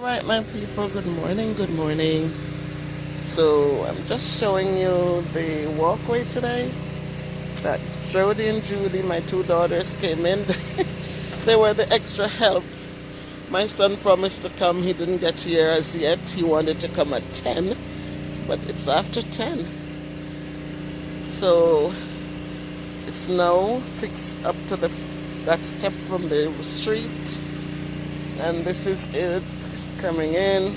Right, my people, good morning, good morning. So I'm just showing you the walkway today that Jody and Judy, my two daughters, came in. They were the extra help. My son promised to come. He didn't get here as yet. He wanted to come at 10, but it's after 10. So it's now fixed up to that step from the street, and this is it coming in.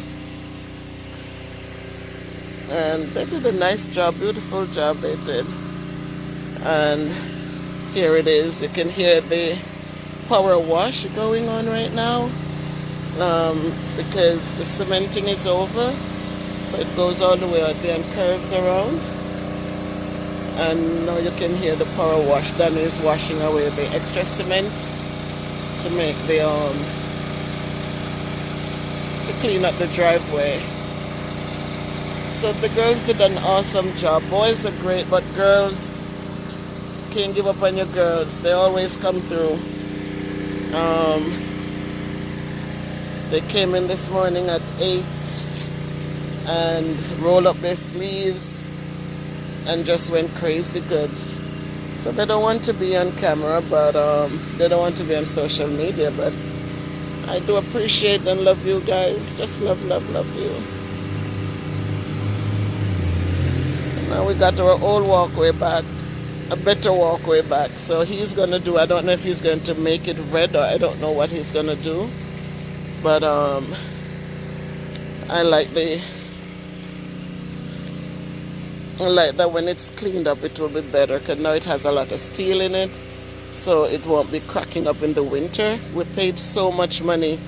And they did a nice job, beautiful job they did. And here it is. You can hear the power wash going on right now, because the cementing is over, so it goes all the way out there and curves around. And now you can hear the power wash. Danny is washing away the extra cement to make the to clean up the driveway. So the girls did an awesome job. Boys are great, but girls, can't give up on your girls. They always come through. They came in this morning at 8 and rolled up their sleeves and just went crazy good. So they don't want to be on camera, but they don't want to be on social media, but I do appreciate and love you guys. Just love, love, love you. And now we got our old walkway back, a better walkway back. So he's gonna do, I don't know if he's going to make it red, or I don't know what he's gonna do. But I like that when it's cleaned up it will be better, because now it has a lot of steel in it, so it won't be cracking up in the winter. We paid so much money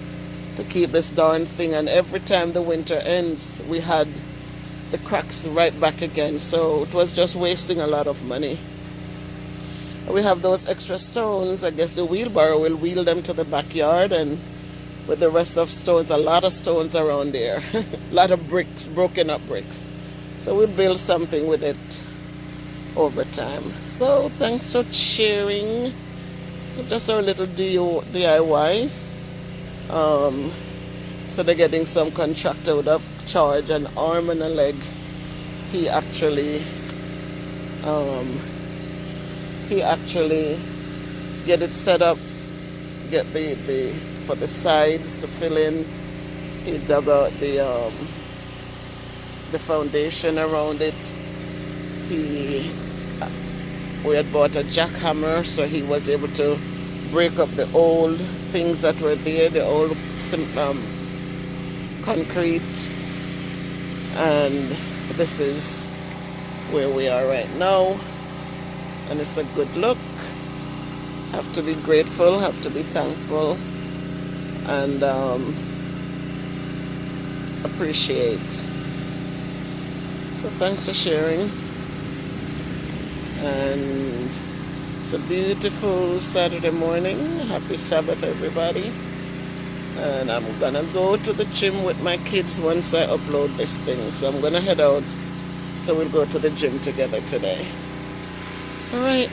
to keep this darn thing, and every time the winter ends we had the cracks right back again, so it was just wasting a lot of money. We have those extra stones. I guess the wheelbarrow will wheel them to the backyard, and with the rest of stones, a lot of stones around there, a lot of bricks, broken up bricks. So we'll build something with it over time. So thanks for sharing. Just our little DIY. So they're getting some contractor would have charged an arm and a leg. He actually get it set up, get the for the sides to fill in. He dug out the foundation around it. We had bought a jackhammer, so he was able to break up the old things that were there, the old concrete. And this is where we are right now, and it's a good look. Have to be grateful, have to be thankful, and appreciate. So thanks for sharing, and it's a beautiful Saturday morning. Happy Sabbath, everybody. And I'm gonna go to the gym with my kids once I upload this thing, so I'm gonna head out, so we'll go to the gym together today. All right.